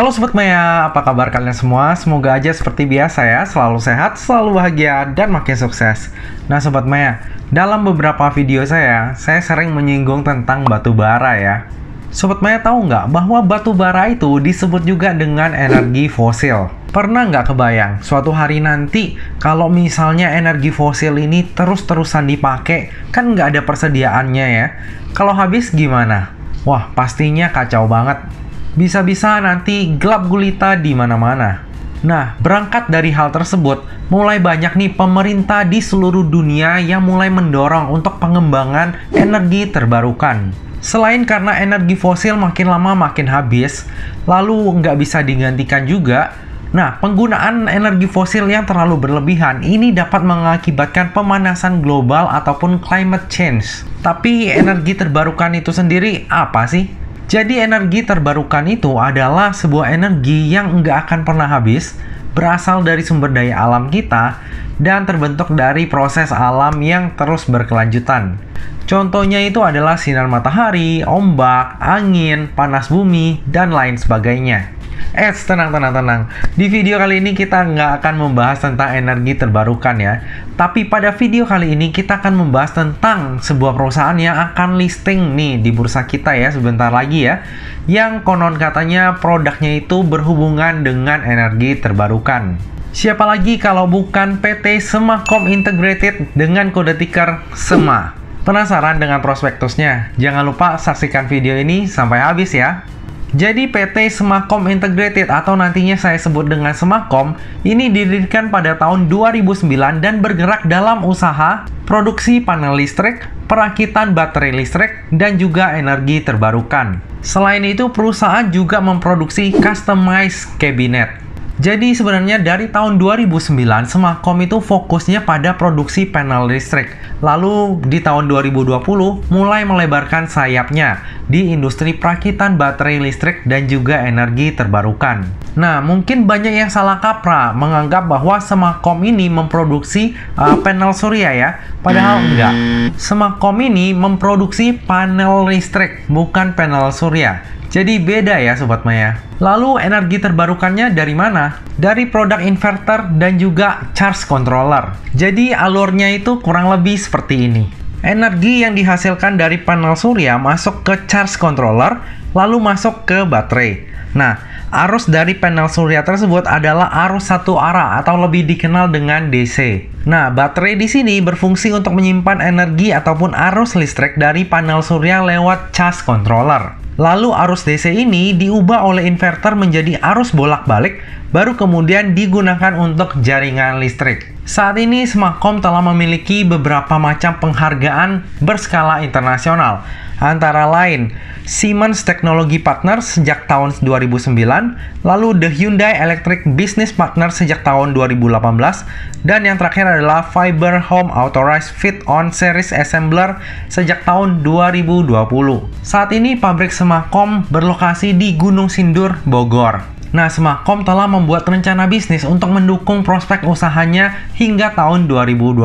Halo Sobat Maya, apa kabar kalian semua? Semoga aja seperti biasa ya, selalu sehat, selalu bahagia, dan makin sukses. Nah Sobat Maya, dalam beberapa video saya sering menyinggung tentang batu bara ya. Sobat Maya tahu nggak bahwa batu bara itu disebut juga dengan energi fosil? Pernah nggak kebayang suatu hari nanti kalau misalnya energi fosil ini terus-terusan dipakai, kan nggak ada persediaannya ya? Kalau habis gimana? Wah, pastinya kacau banget. Bisa-bisa nanti gelap gulita di mana-mana. Nah, berangkat dari hal tersebut, mulai banyak nih pemerintah di seluruh dunia yang mulai mendorong untuk pengembangan energi terbarukan. Selain karena energi fosil makin lama makin habis, lalu nggak bisa digantikan juga. Nah, penggunaan energi fosil yang terlalu berlebihan ini dapat mengakibatkan pemanasan global ataupun climate change. Tapi energi terbarukan itu sendiri apa sih? Jadi energi terbarukan itu adalah sebuah energi yang nggak akan pernah habis, berasal dari sumber daya alam kita, dan terbentuk dari proses alam yang terus berkelanjutan. Contohnya itu adalah sinar matahari, ombak, angin, panas bumi, dan lain sebagainya. Tenang. Di video kali ini kita nggak akan membahas tentang energi terbarukan ya. Tapi pada video kali ini kita akan membahas tentang sebuah perusahaan yang akan listing nih di bursa kita ya sebentar lagi ya. Yang konon katanya produknya itu berhubungan dengan energi terbarukan. Siapa lagi kalau bukan PT Semakom Integrated dengan kode ticker SEMA. Penasaran dengan prospektusnya? Jangan lupa saksikan video ini sampai habis ya. Jadi PT Semakom Integrated atau nantinya saya sebut dengan Semakom ini didirikan pada tahun 2009 dan bergerak dalam usaha produksi panel listrik, perakitan baterai listrik, dan juga energi terbarukan. Selain itu perusahaan juga memproduksi customized cabinet. Jadi sebenarnya dari tahun 2009 Semakom itu fokusnya pada produksi panel listrik. Lalu di tahun 2020 mulai melebarkan sayapnya di industri perakitan baterai listrik dan juga energi terbarukan. Nah, mungkin banyak yang salah kaprah menganggap bahwa Semakom ini memproduksi panel surya ya. Padahal enggak. Semakom ini memproduksi panel listrik, bukan panel surya. Jadi beda ya Sobat Maya. Lalu energi terbarukannya dari mana? Dari produk inverter dan juga charge controller. Jadi alurnya itu kurang lebih seperti ini. Energi yang dihasilkan dari panel surya masuk ke charge controller, lalu masuk ke baterai. Nah, arus dari panel surya tersebut adalah arus satu arah atau lebih dikenal dengan DC. Nah, baterai di sini berfungsi untuk menyimpan energi ataupun arus listrik dari panel surya lewat charge controller. Lalu arus DC ini diubah oleh inverter menjadi arus bolak-balik, baru kemudian digunakan untuk jaringan listrik. Saat ini Semakom telah memiliki beberapa macam penghargaan berskala internasional, antara lain Siemens Technology Partner sejak tahun 2009, lalu The Hyundai Electric Business Partner sejak tahun 2018, dan yang terakhir adalah Fiber Home Authorized Fit-On Series Assembler sejak tahun 2020. Saat ini pabrik Semakom berlokasi di Gunung Sindur, Bogor. Nah, Semakom telah membuat rencana bisnis untuk mendukung prospek usahanya hingga tahun 2026.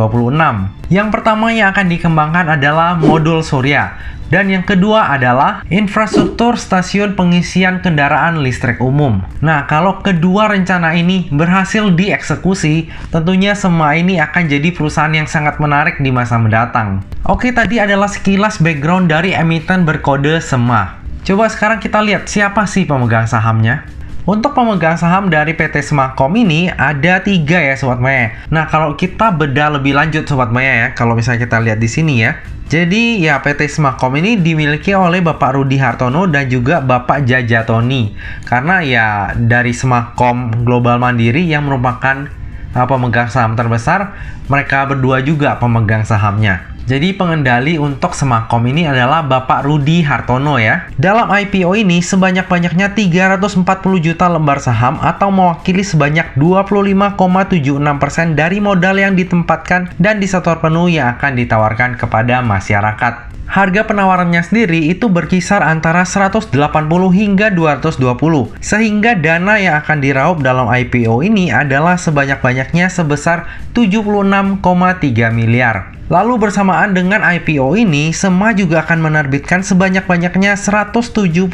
Yang pertama yang akan dikembangkan adalah modul surya. Dan yang kedua adalah infrastruktur stasiun pengisian kendaraan listrik umum. Nah, kalau kedua rencana ini berhasil dieksekusi, tentunya SEMA ini akan jadi perusahaan yang sangat menarik di masa mendatang. Oke, tadi adalah sekilas background dari emiten berkode SEMA. Coba sekarang kita lihat siapa sih pemegang sahamnya. Untuk pemegang saham dari PT Semakom ini ada 3 ya Sobat Maya. Nah, kalau kita bedah lebih lanjut Sobat Maya ya, kalau misalnya kita lihat di sini ya. Jadi ya PT Semakom ini dimiliki oleh Bapak Rudi Hartono dan juga Bapak Jajatoni. Karena ya dari Semakom Global Mandiri yang merupakan pemegang saham terbesar, mereka berdua juga pemegang sahamnya. Jadi pengendali untuk Semakom ini adalah Bapak Rudi Hartono ya. Dalam IPO ini sebanyak-banyaknya 340 juta lembar saham atau mewakili sebanyak 25,76% dari modal yang ditempatkan dan disetor penuh yang akan ditawarkan kepada masyarakat. Harga penawarannya sendiri itu berkisar antara 180 hingga 220, sehingga dana yang akan diraup dalam IPO ini adalah sebanyak-banyaknya sebesar 76,3 miliar. Lalu bersama Bersamaan dengan IPO ini, Sema juga akan menerbitkan sebanyak-banyaknya 173,5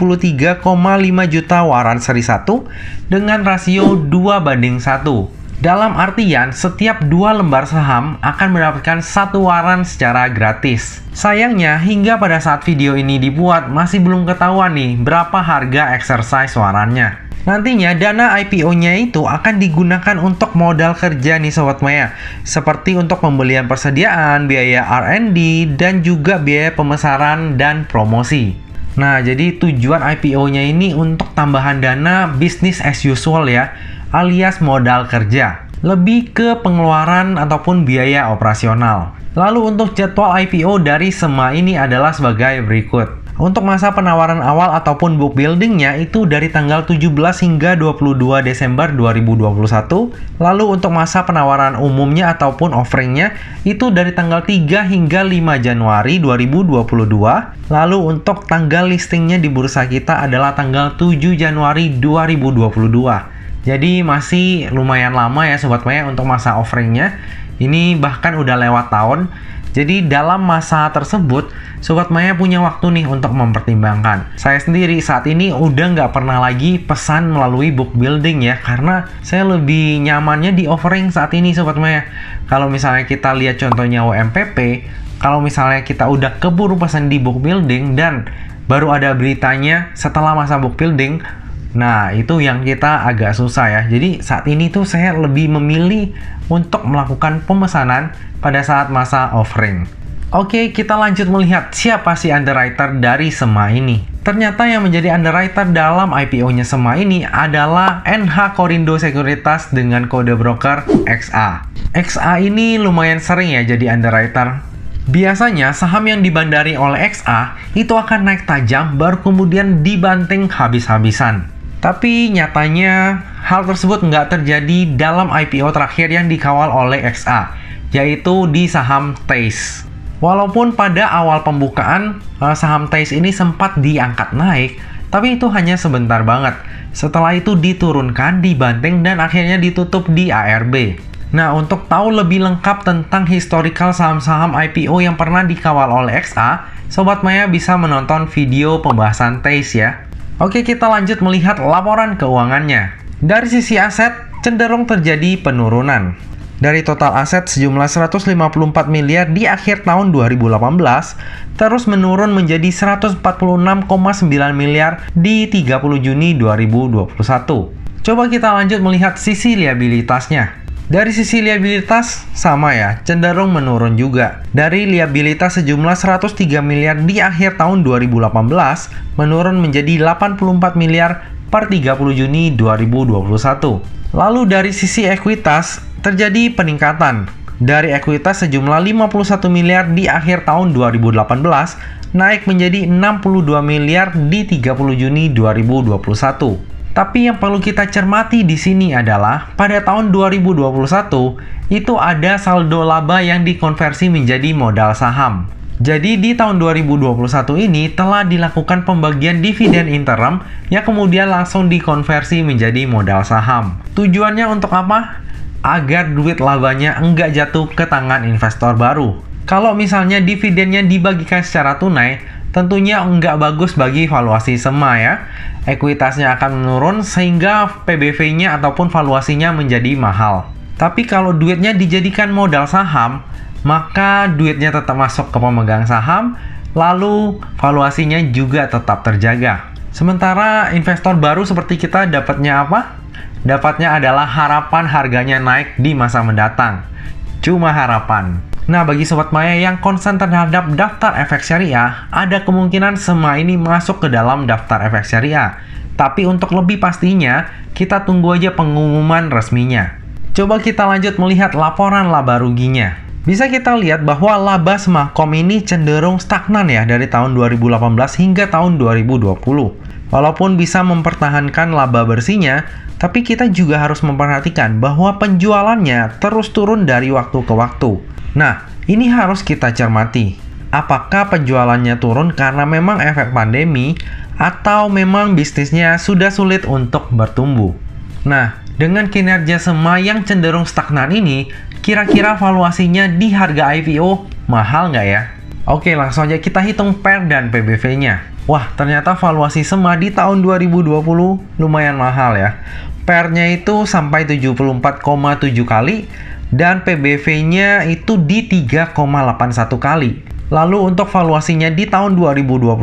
juta waran seri 1 dengan rasio 2:1. Dalam artian, setiap 2 lembar saham akan mendapatkan 1 waran secara gratis. Sayangnya, hingga pada saat video ini dibuat, masih belum ketahuan nih berapa harga exercise warannya. Nantinya dana IPO-nya itu akan digunakan untuk modal kerja nih Sobat Maya, seperti untuk pembelian persediaan, biaya R&D, dan juga biaya pemesanan dan promosi. Nah, jadi tujuan IPO-nya ini untuk tambahan dana business as usual ya, alias modal kerja. Lebih ke pengeluaran ataupun biaya operasional. Lalu untuk jadwal IPO dari Sema ini adalah sebagai berikut. Untuk masa penawaran awal ataupun book buildingnya itu dari tanggal 17 hingga 22 Desember 2021. Lalu untuk masa penawaran umumnya ataupun offeringnya itu dari tanggal 3 hingga 5 Januari 2022. Lalu untuk tanggal listingnya di bursa kita adalah tanggal 7 Januari 2022. Jadi masih lumayan lama ya Sobat Maya untuk masa offeringnya. Ini bahkan udah lewat tahun. Jadi dalam masa tersebut, Sobat Maya punya waktu nih untuk mempertimbangkan. Saya sendiri saat ini udah nggak pernah lagi pesan melalui book building ya, karena saya lebih nyamannya di offering saat ini Sobat Maya. Kalau misalnya kita lihat contohnya OMPP, kalau misalnya kita udah keburu pesan di book building dan baru ada beritanya setelah masa book building, nah itu yang kita agak susah ya. Jadi saat ini tuh saya lebih memilih untuk melakukan pemesanan pada saat masa offering. Oke, kita lanjut melihat siapa sih underwriter dari Sema ini. Ternyata yang menjadi underwriter dalam IPO-nya Sema ini adalah NH Korindo Sekuritas dengan kode broker XA. XA ini lumayan sering ya jadi underwriter. Biasanya saham yang dibandari oleh XA itu akan naik tajam baru kemudian dibanting habis-habisan. Tapi nyatanya hal tersebut nggak terjadi dalam IPO terakhir yang dikawal oleh XA, yaitu di saham TACE. Walaupun pada awal pembukaan saham TACE ini sempat diangkat naik, tapi itu hanya sebentar banget. Setelah itu diturunkan, dibanting, dan akhirnya ditutup di ARB. Nah, untuk tahu lebih lengkap tentang historical saham-saham IPO yang pernah dikawal oleh XA, Sobat Maya bisa menonton video pembahasan TACE ya. Oke, kita lanjut melihat laporan keuangannya. Dari sisi aset, cenderung terjadi penurunan. Dari total aset sejumlah 154 miliar di akhir tahun 2018, terus menurun menjadi 146,9 miliar di 30 Juni 2021. Coba kita lanjut melihat sisi liabilitasnya. Dari sisi liabilitas, sama ya, cenderung menurun juga. Dari liabilitas sejumlah 103 miliar di akhir tahun 2018, menurun menjadi 84 miliar per 30 Juni 2021. Lalu dari sisi ekuitas, terjadi peningkatan. Dari ekuitas sejumlah 51 miliar di akhir tahun 2018, naik menjadi 62 miliar di 30 Juni 2021. Tapi yang perlu kita cermati di sini adalah pada tahun 2021 itu ada saldo laba yang dikonversi menjadi modal saham. Jadi di tahun 2021 ini telah dilakukan pembagian dividen interim yang kemudian langsung dikonversi menjadi modal saham. Tujuannya untuk apa? Agar duit labanya enggak jatuh ke tangan investor baru. Kalau misalnya dividennya dibagikan secara tunai, tentunya enggak bagus bagi valuasi Sema ya. Ekuitasnya akan menurun sehingga PBV-nya ataupun valuasinya menjadi mahal. Tapi kalau duitnya dijadikan modal saham, maka duitnya tetap masuk ke pemegang saham, lalu valuasinya juga tetap terjaga. Sementara investor baru seperti kita dapatnya apa? Dapatnya adalah harapan harganya naik di masa mendatang. Cuma harapan. Nah, bagi Sobat Maya yang concern terhadap daftar efek syariah, ada kemungkinan Sema ini masuk ke dalam daftar efek syariah. Tapi untuk lebih pastinya, kita tunggu aja pengumuman resminya. Coba kita lanjut melihat laporan laba ruginya. Bisa kita lihat bahwa laba Semakom ini cenderung stagnan ya dari tahun 2018 hingga tahun 2020. Walaupun bisa mempertahankan laba bersihnya, tapi kita juga harus memperhatikan bahwa penjualannya terus turun dari waktu ke waktu. Nah, ini harus kita cermati. Apakah penjualannya turun karena memang efek pandemi atau memang bisnisnya sudah sulit untuk bertumbuh? Nah, dengan kinerja Sema yang cenderung stagnan ini, kira-kira valuasinya di harga IPO mahal nggak ya? Oke, langsung aja kita hitung PER dan PBV-nya. Wah, ternyata valuasi SEMA di tahun 2020 lumayan mahal ya. PER-nya itu sampai 74,7 kali dan PBV-nya itu di 3,81 kali. Lalu untuk valuasinya di tahun 2021,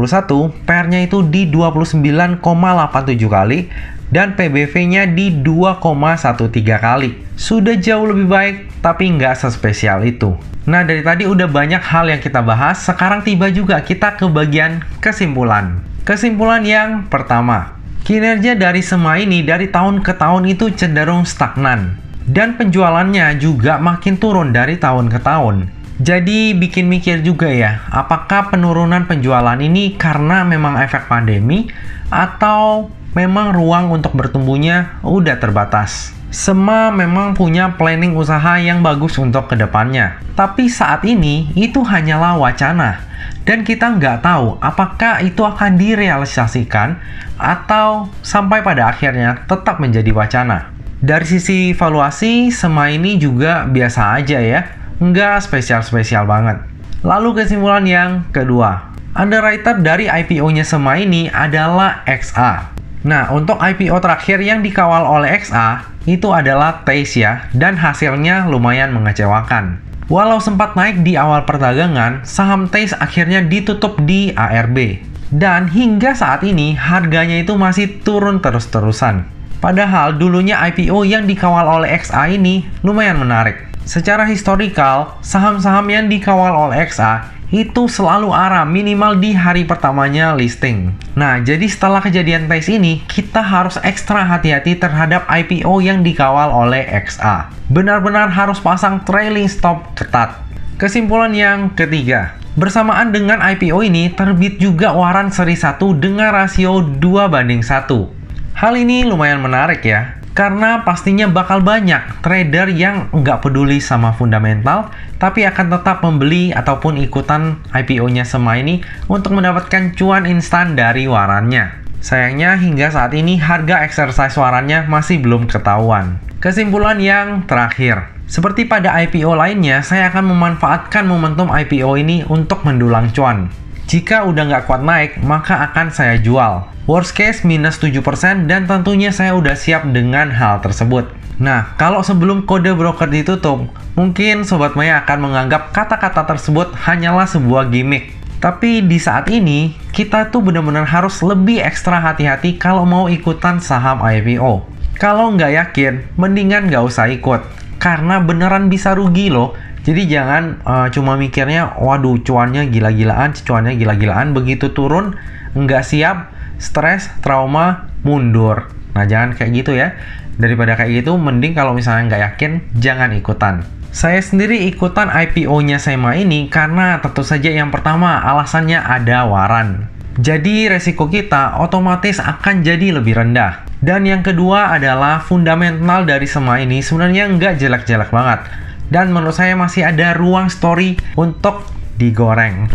PER-nya itu di 29,87 kali dan PBV-nya di 2,13 kali. Sudah jauh lebih baik, tapi nggak sespesial itu. Nah, dari tadi udah banyak hal yang kita bahas, sekarang tiba juga kita ke bagian kesimpulan. Kesimpulan yang pertama, kinerja dari SEMA ini dari tahun ke tahun itu cenderung stagnan. Dan penjualannya juga makin turun dari tahun ke tahun. Jadi bikin mikir juga ya, apakah penurunan penjualan ini karena memang efek pandemi atau memang ruang untuk bertumbuhnya udah terbatas. SEMA memang punya planning usaha yang bagus untuk kedepannya. Tapi saat ini itu hanyalah wacana. Dan kita nggak tahu apakah itu akan direalisasikan atau sampai pada akhirnya tetap menjadi wacana. Dari sisi valuasi, SEMA ini juga biasa aja ya. Nggak spesial-spesial banget. Lalu kesimpulan yang kedua. Underwriter dari IPO-nya SEMA ini adalah XA. Nah, untuk IPO terakhir yang dikawal oleh XA, itu adalah TAZE ya, dan hasilnya lumayan mengecewakan. Walau sempat naik di awal perdagangan, saham TAZE akhirnya ditutup di ARB. Dan hingga saat ini, harganya itu masih turun terus-terusan. Padahal dulunya IPO yang dikawal oleh XA ini lumayan menarik. Secara historikal, saham-saham yang dikawal oleh XA itu selalu arah minimal di hari pertamanya listing. Nah, jadi setelah kejadian TAZE ini, kita harus ekstra hati-hati terhadap IPO yang dikawal oleh XA. Benar-benar harus pasang trailing stop ketat. Kesimpulan yang ketiga, bersamaan dengan IPO ini, terbit juga waran seri 1 dengan rasio 2:1. Hal ini lumayan menarik ya. Karena pastinya bakal banyak trader yang nggak peduli sama fundamental, tapi akan tetap membeli ataupun ikutan IPO-nya SEMA ini untuk mendapatkan cuan instan dari warannya. Sayangnya hingga saat ini harga exercise warannya masih belum ketahuan. Kesimpulan yang terakhir, seperti pada IPO lainnya, saya akan memanfaatkan momentum IPO ini untuk mendulang cuan. Jika udah nggak kuat naik, maka akan saya jual. Worst case minus 7% dan tentunya saya udah siap dengan hal tersebut. Nah, kalau sebelum kode broker ditutup, mungkin Sobat Maya akan menganggap kata-kata tersebut hanyalah sebuah gimmick. Tapi di saat ini, kita tuh benar-benar harus lebih ekstra hati-hati kalau mau ikutan saham IPO. Kalau nggak yakin, mendingan nggak usah ikut. Karena beneran bisa rugi loh. Jadi jangan cuma mikirnya, waduh cuannya gila-gilaan, begitu turun, nggak siap, stres, trauma, mundur. Nah, jangan kayak gitu ya. Daripada kayak gitu, mending kalau misalnya nggak yakin, jangan ikutan. Saya sendiri ikutan IPO-nya SEMA ini karena tentu saja yang pertama, alasannya ada waran. Jadi resiko kita otomatis akan jadi lebih rendah. Dan yang kedua adalah fundamental dari SEMA ini sebenarnya nggak jelek-jelek banget. Dan menurut saya masih ada ruang story untuk digoreng.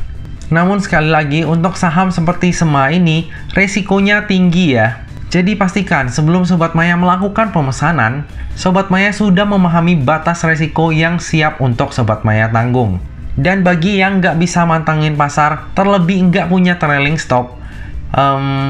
Namun sekali lagi, untuk saham seperti SEMA ini, resikonya tinggi ya. Jadi pastikan sebelum Sobat Maya melakukan pemesanan, Sobat Maya sudah memahami batas resiko yang siap untuk Sobat Maya tanggung. Dan bagi yang nggak bisa mantengin pasar, terlebih nggak punya trailing stop,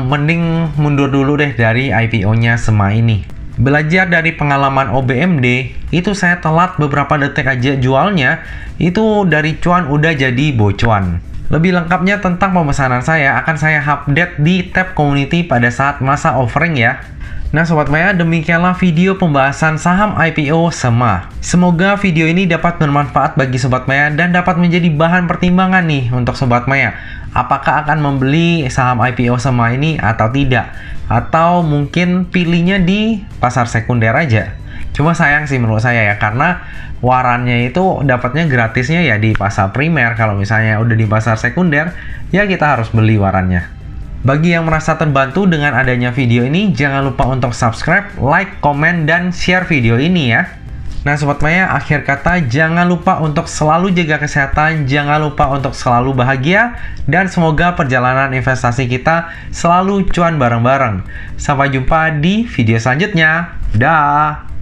mending mundur dulu deh dari IPO-nya SEMA ini. Belajar dari pengalaman OBMD, itu saya telat beberapa detik aja jualnya, itu dari cuan udah jadi bocuan. Lebih lengkapnya tentang pemesanan saya akan saya update di tab community pada saat masa offering ya. Nah Sobat Maya, demikianlah video pembahasan saham IPO SEMA. Semoga video ini dapat bermanfaat bagi Sobat Maya dan dapat menjadi bahan pertimbangan nih untuk Sobat Maya. Apakah akan membeli saham IPO SEMA ini atau tidak? Atau mungkin pilihnya di pasar sekunder aja. Cuma sayang sih menurut saya ya, karena warannya itu dapatnya gratisnya ya di pasar primer. Kalau misalnya udah di pasar sekunder, ya kita harus beli warannya. Bagi yang merasa terbantu dengan adanya video ini, jangan lupa untuk subscribe, like, komen, dan share video ini ya. Nah Sobat Maya, akhir kata jangan lupa untuk selalu jaga kesehatan, jangan lupa untuk selalu bahagia, dan semoga perjalanan investasi kita selalu cuan bareng-bareng. Sampai jumpa di video selanjutnya. Dah.